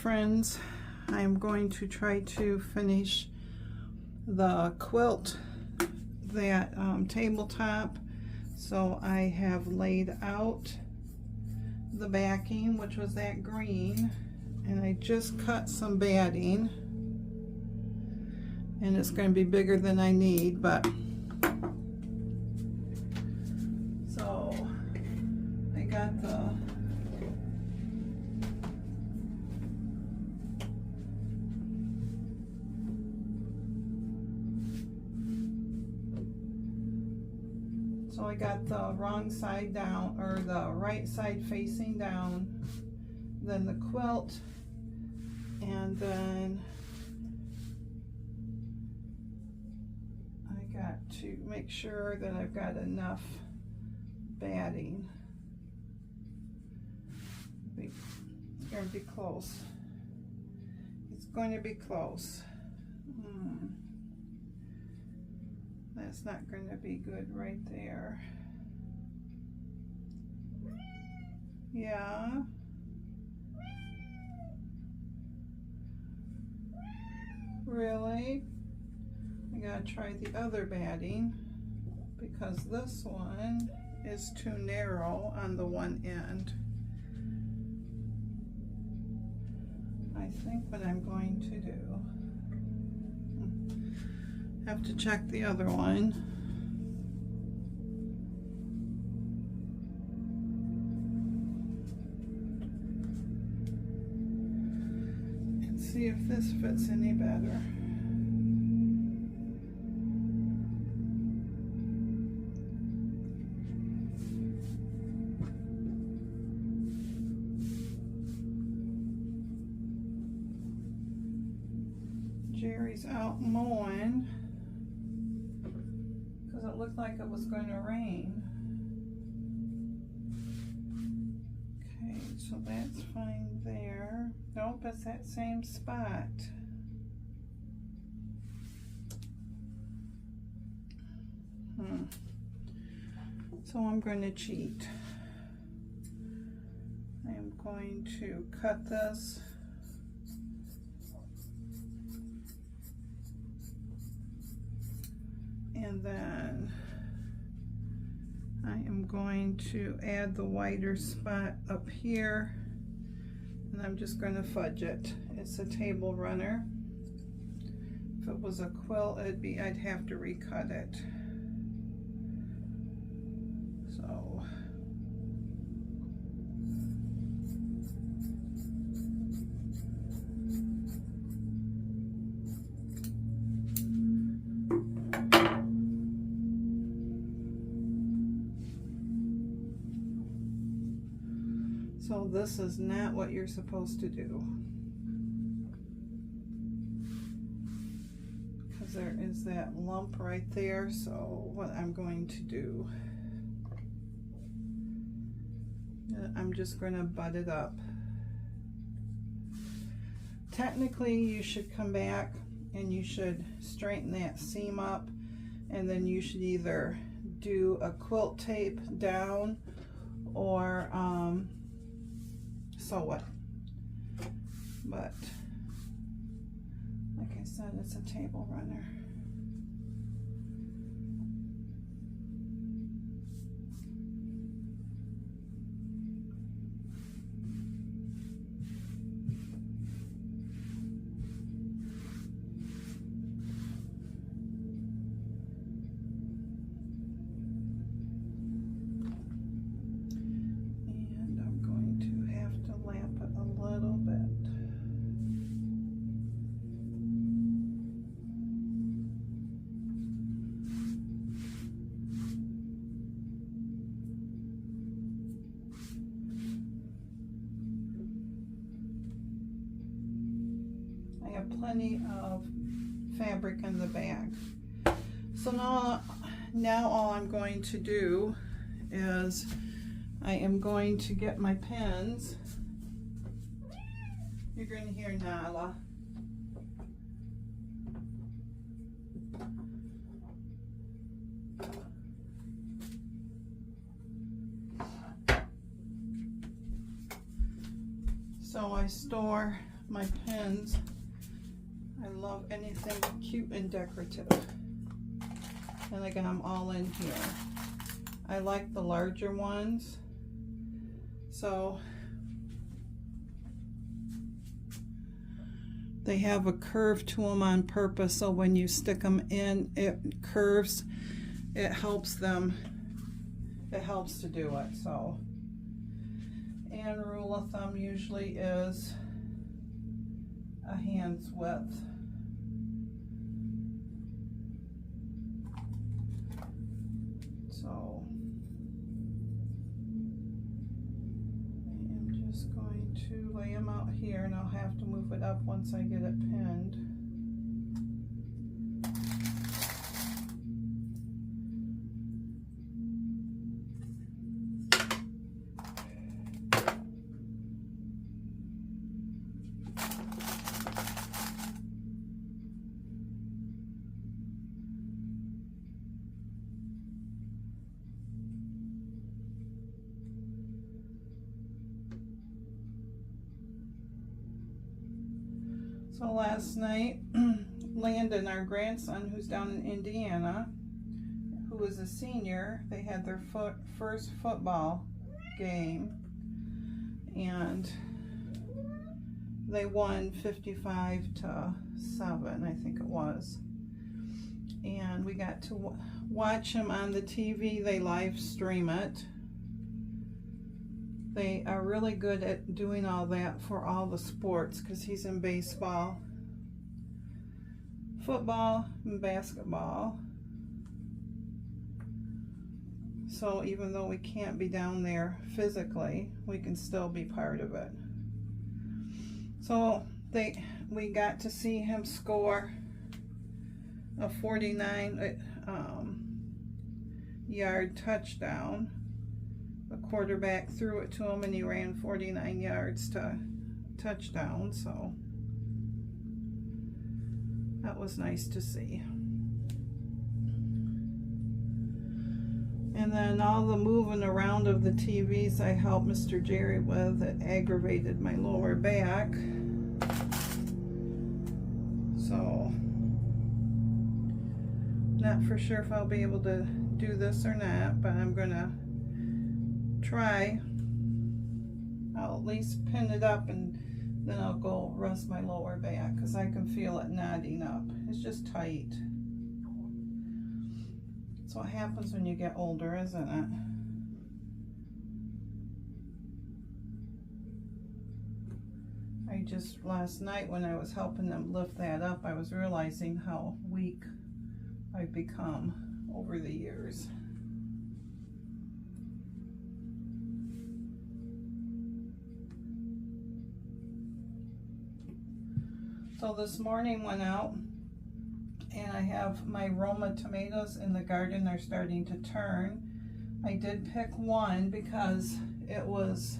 friends, I'm going to try to finish the quilt, that tabletop. So I have laid out the backing, which was that green, and I just cut some batting, and it's going to be bigger than I need, but so I got the wrong side down, or the right side facing down, then the quilt, and then I got to make sure that I've got enough batting. It's going to be close. It's going to be close. That's not going to be good right there. Yeah. Really? I gotta try the other batting, because this one is too narrow on the one end. I think what I'm going to do, have to check the other one. And see if this fits any better. Jerry's out mowing, because it looked like it was going to rain. Okay, so that's fine there. Nope, it's that same spot. So I'm going to cheat. I am going to cut this. And then I am going to add the wider spot up here, and I'm just going to fudge it. It's a table runner. If it was a quilt, I'd have to recut it. So So this is not what you're supposed to do, because there is that lump right there. So what I'm going to do, I'm just going to butt it up. Technically you should come back and you should straighten that seam up, and then you should either do a quilt tape down or sew it. But like I said, it's a table runner. Plenty of fabric in the bag. So now all I'm going to do is I am going to get my pins. You're going to hear Nala. So I store my pins. I love anything cute and decorative. And I got them all in here. I like the larger ones. So they have a curve to them on purpose, so when you stick them in, it curves. It helps them, it helps to do it. So, and rule of thumb usually is a hand's width. So I am just going to lay them out here, and I'll have to move it up once I get it pinned. So last night, Landon, our grandson, who's down in Indiana, who is a senior, they had their first football game, and they won 55-7, I think it was. And we got to watch them on the TV. They live stream it. They are really good at doing all that for all the sports, because he's in baseball, football, and basketball. So even though we can't be down there physically, we can still be part of it. So we got to see him score a 49 yard touchdown. The quarterback threw it to him and he ran 49 yards to touchdown, so that was nice to see. And then all the moving around of the TVs I helped Mr. Jerry with. It aggravated my lower back. So, not for sure if I'll be able to do this or not, but I'm gonna try. I'll at least pin it up, and then I'll go rest my lower back, because I can feel it knotting up. It's just tight. That's what happens when you get older, isn't it? I just, last night when I was helping them lift that up, I was realizing how weak I've become over the years. So this morning went out, and I have my Roma tomatoes in the garden are starting to turn. I did pick one because it was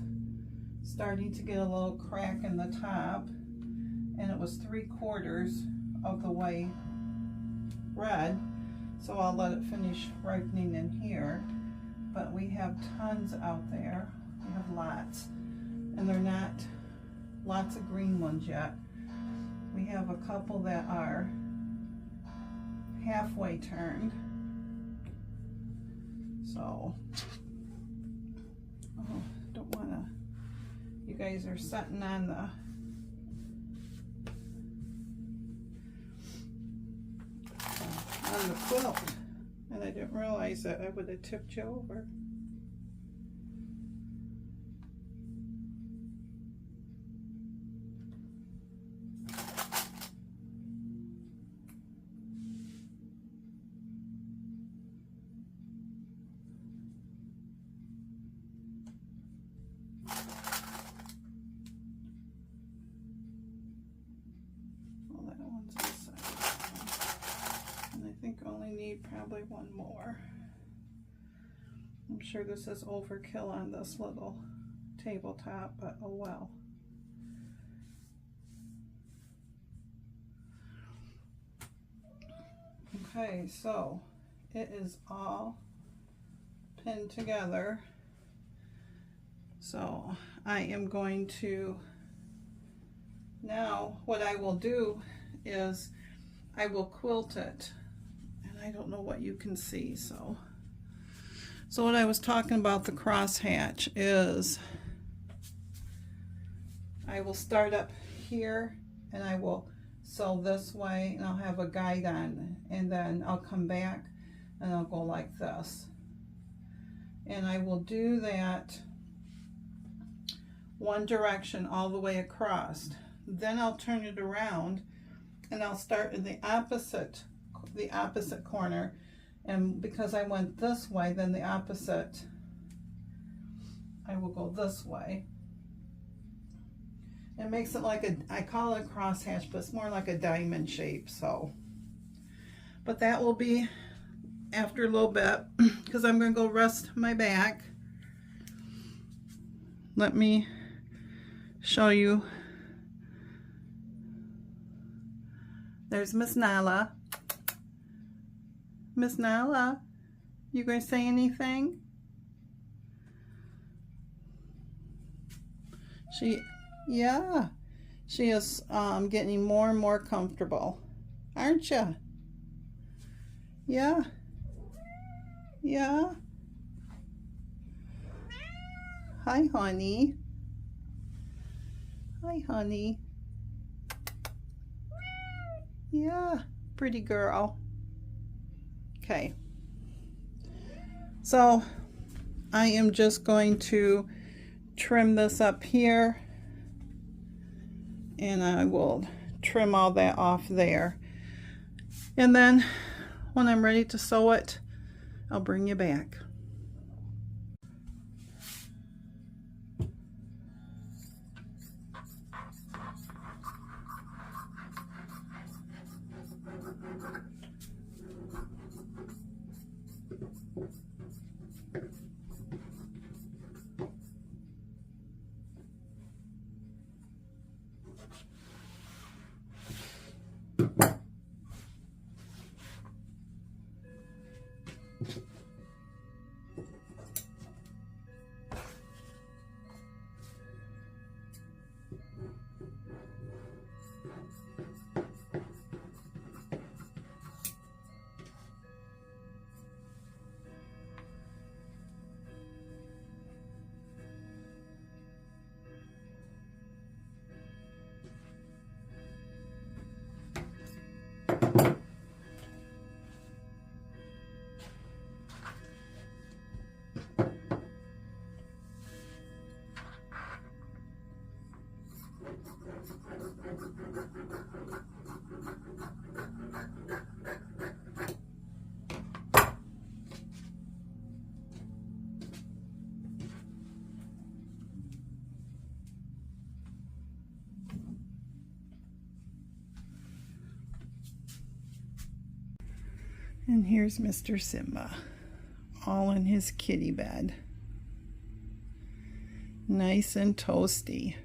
starting to get a little crack in the top, and it was 3/4 of the way red, so I'll let it finish ripening in here. But we have tons out there. We have lots, and they're not lots of green ones yet. We have a couple that are halfway turned. So, oh, don't want to, you guys are sitting on the quilt, and I didn't realize that I would have tipped you over. Probably one more. I'm sure this is overkill on this little tabletop, but oh well. Okay, so it is all pinned together. So I am going to Now what I will do is I will quilt it, and I don't know what you can see, so what I was talking about the crosshatch is I will start up here and I will sew this way, and I'll have a guide on, and then I'll come back and I'll go like this, and I will do that one direction all the way across. Then I'll turn it around and I'll start in the opposite corner, and because I went this way, then the opposite, I will go this way. It makes it like I call it a crosshatch, but it's more like a diamond shape. So, but that will be after a little bit, because I'm going to go rest my back. Let me show you. There's Miss Nala. Miss Nala, you going to say anything? Yeah, she is getting more and more comfortable, aren't you? Yeah. Yeah. Hi, honey. Hi, honey. Yeah, pretty girl. Okay. So I am just going to trim this up here, and I will trim all that off there. And then when I'm ready to sew it, I'll bring you back. And here's Mr. Simba, all in his kitty bed. Nice and toasty.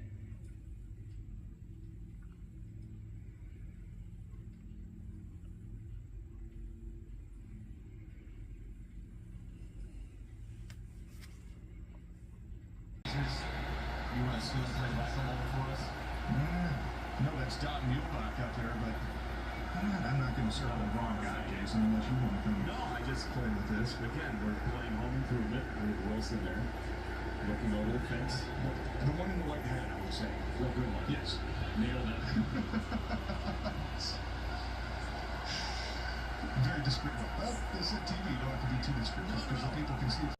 You want to still play whack-a-mole for us? No, that's Dot Muehlbach up there, but I'm not going to serve the wrong guy, Jason, unless you want to come. No, I just play with this. Again, we're playing Home Improvement with Wilson there, looking over the fence. The one in the white hat, I would say. Real good one. Yes, nailed it. Very descriptive. Well, this is TV. You don't have to be too descriptive because the people can see it.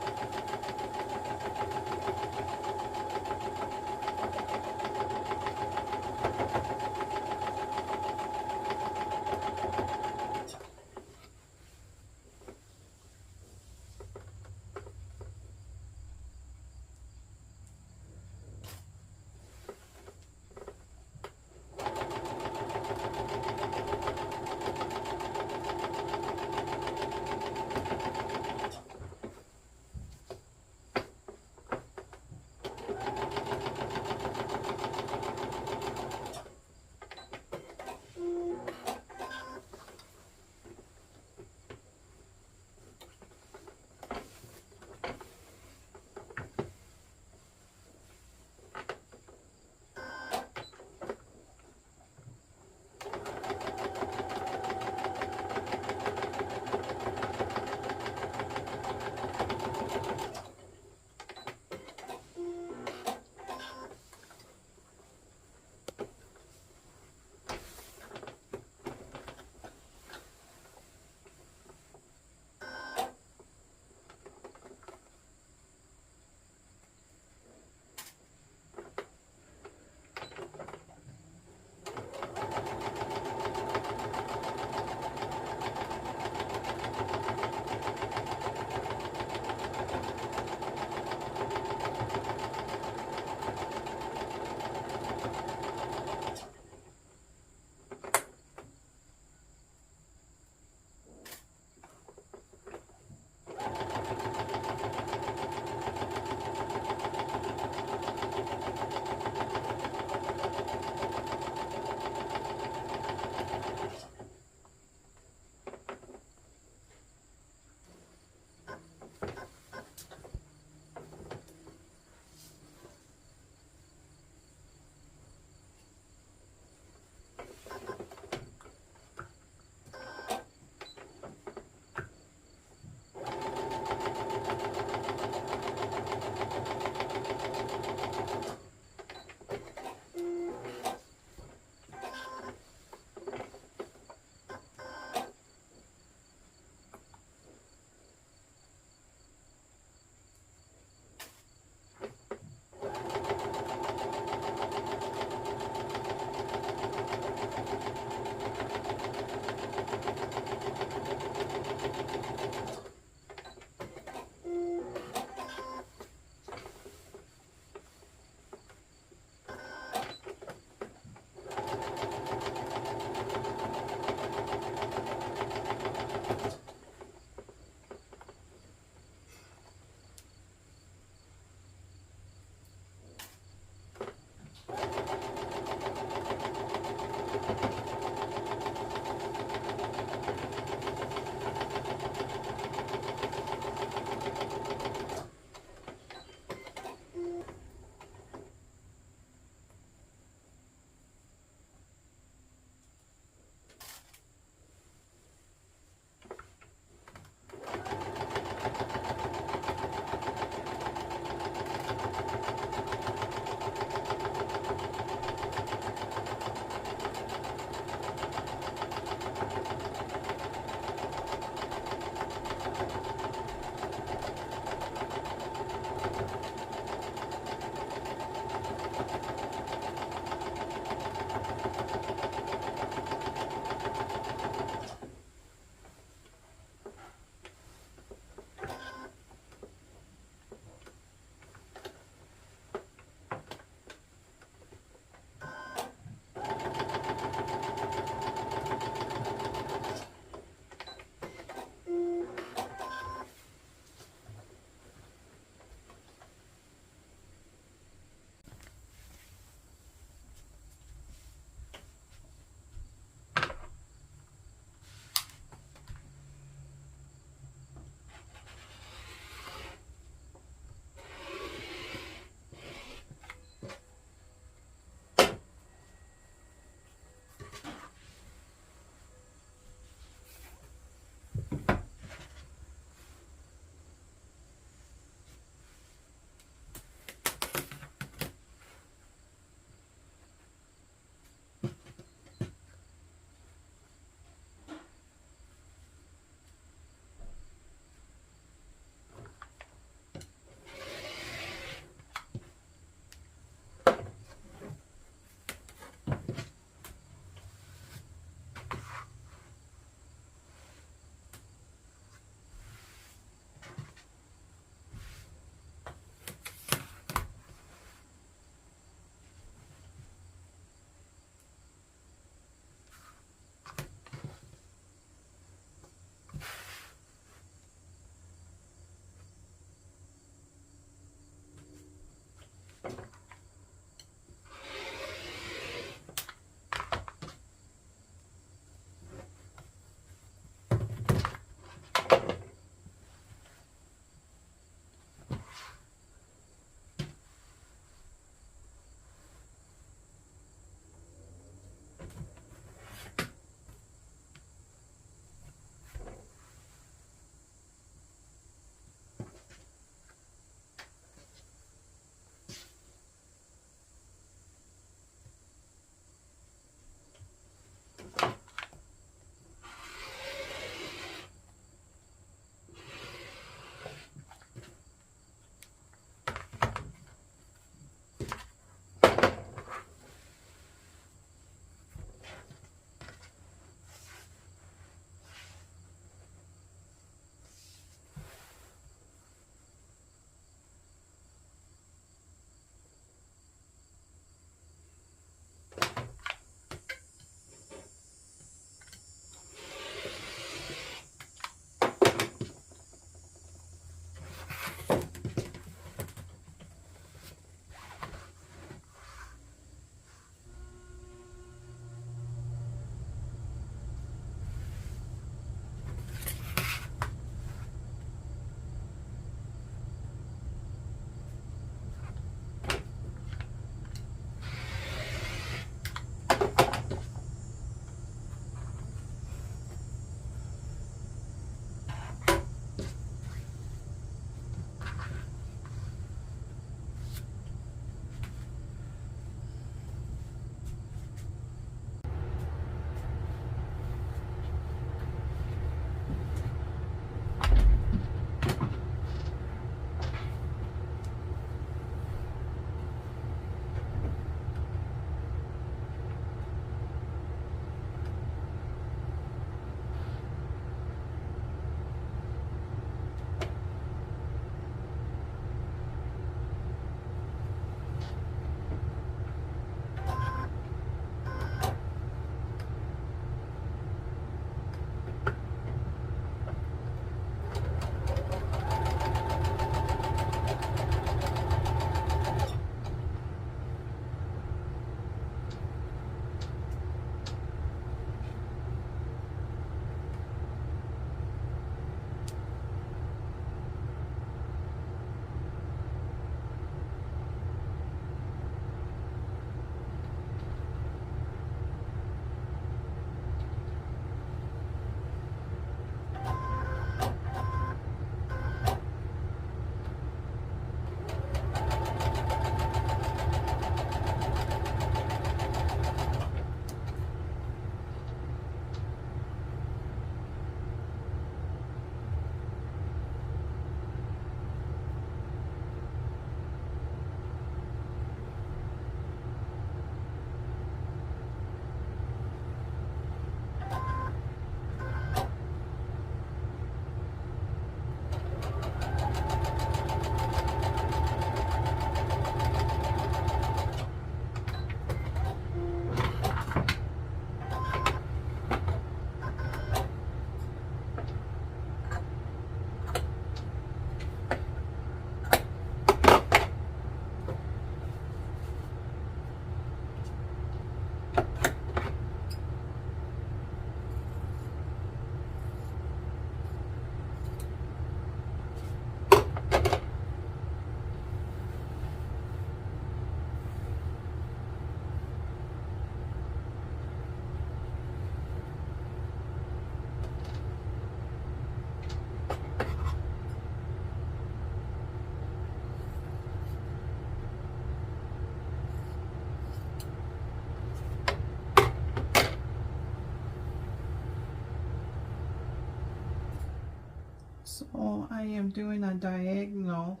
So I am doing a diagonal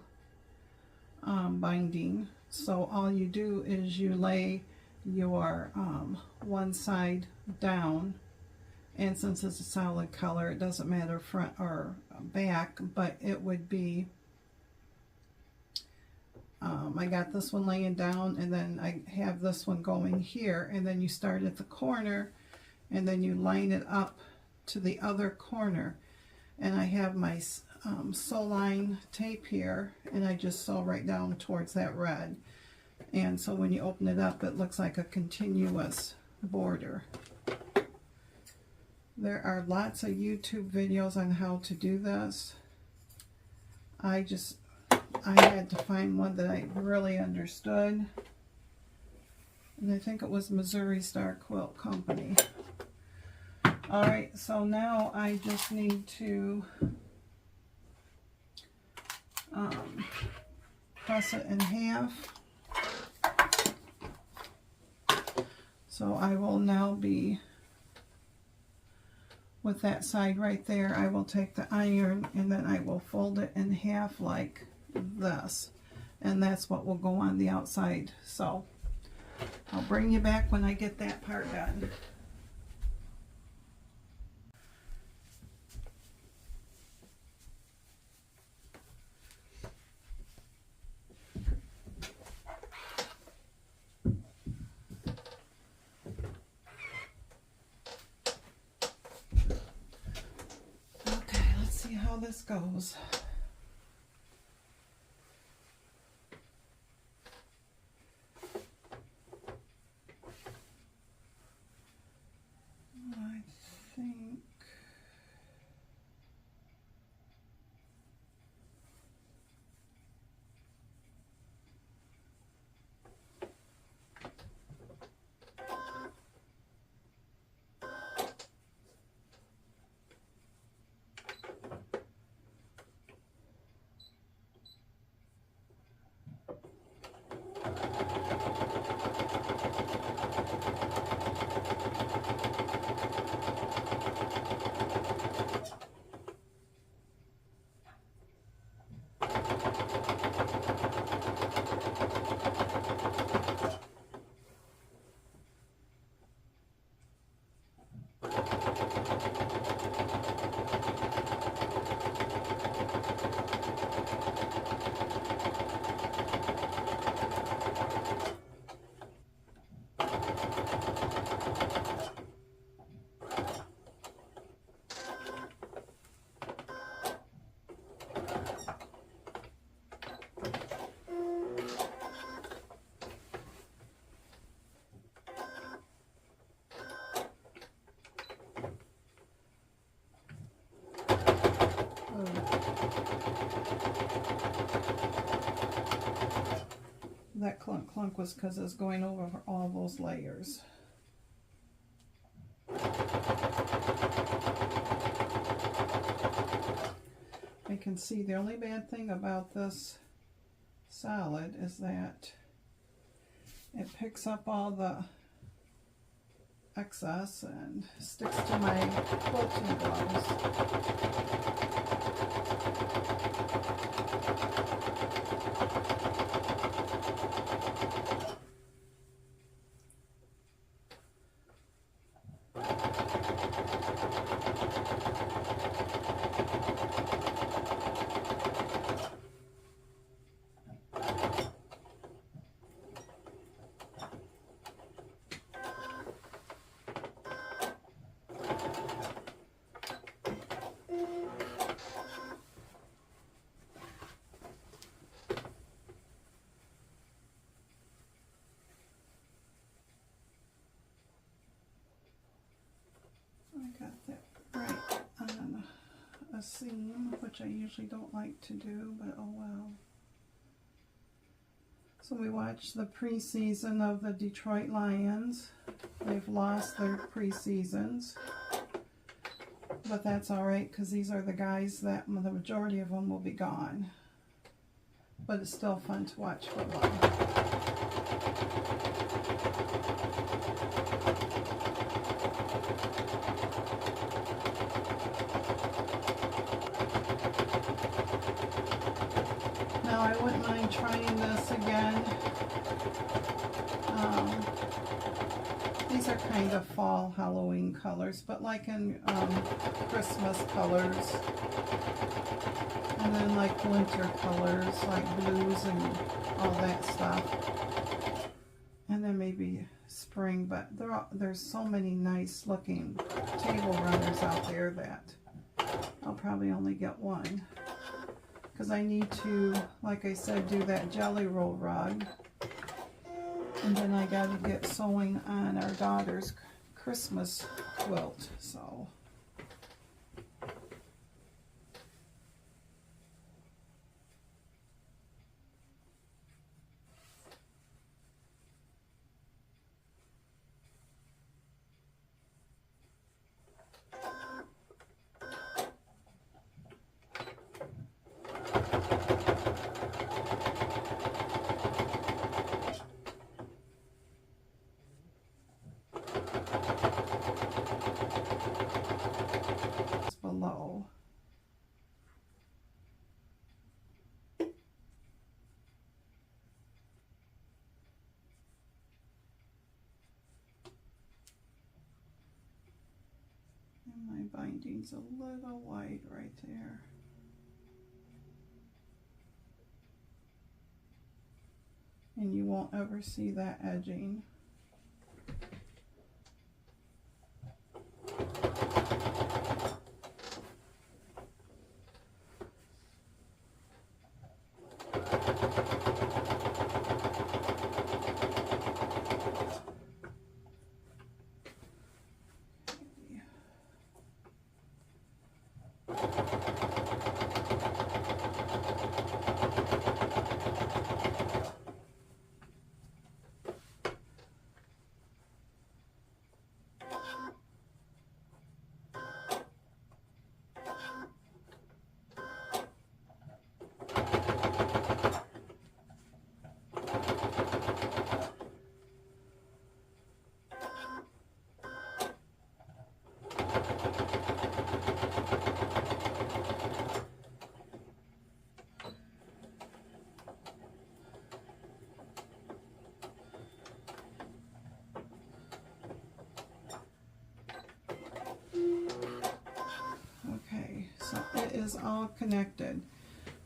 binding. So all you do is you lay your one side down, and since it's a solid color, it doesn't matter front or back, but it would be, I got this one laying down, and then I have this one going here, and then you start at the corner and then you line it up to the other corner. And I have my sew line tape here, and I just sew right down towards that red. And so when you open it up, it looks like a continuous border. There are lots of YouTube videos on how to do this. I had to find one that I really understood. And I think it was Missouri Star Quilt Company. Alright, so now I just need to press it in half. So I will now be, with that side right there, I will take the iron and then I will fold it in half like this. And that's what will go on the outside. So I'll bring you back when I get that part done. How this goes. I think that clunk clunk was because it's going over all those layers. I can see the only bad thing about this solid is that it picks up all the excess and sticks to my quilting gloves. I got that right on a seam, which I usually don't like to do, but oh well. So we watched the preseason of the Detroit Lions. They've lost their preseasons, but that's alright because these are the guys that the majority of them will be gone. But it's still fun to watch football. I wouldn't mind trying this again. These are kind of fall Halloween colors, but like in Christmas colors. And then like winter colors, like blues and all that stuff. And then maybe spring, but there's so many nice looking table runners out there that I'll probably only get one. Because I need to, like I said, do that jelly roll rug. And then I got to get sewing on our daughter's Christmas quilt, so. Below. And my binding's a little wide right there. And you won't ever see that edging. Is all connected.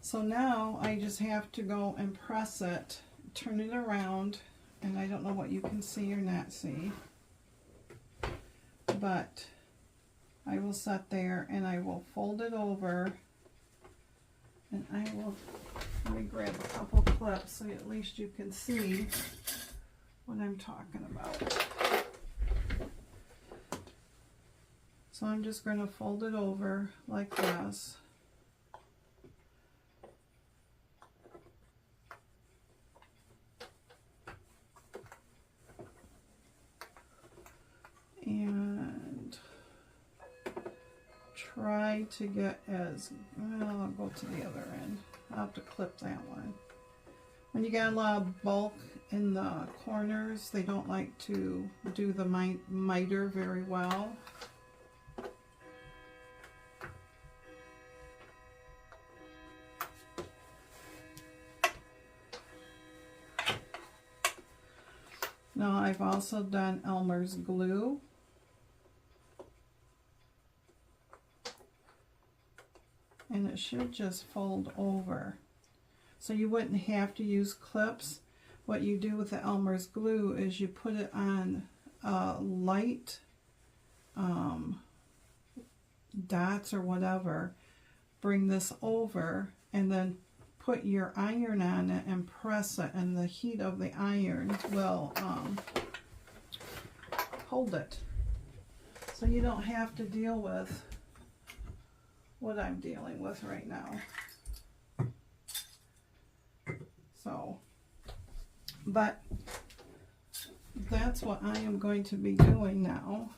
So now I just have to go and press it, turn it around, and I don't know what you can see or not see, but I will set there and I will fold it over, and I will, let me grab a couple clips so at least you can see what I'm talking about. So I'm just going to fold it over like this. And try to get as, well, I'll go to the other end. I'll have to clip that one. When you got a lot of bulk in the corners, they don't like to do the miter very well. Now I've also done Elmer's glue. And it should just fold over. So you wouldn't have to use clips. What you do with the Elmer's glue is you put it on light dots or whatever, bring this over, and then put your iron on it and press it, and the heat of the iron will hold it. So you don't have to deal with what I'm dealing with right now. So, but that's what I am going to be doing now.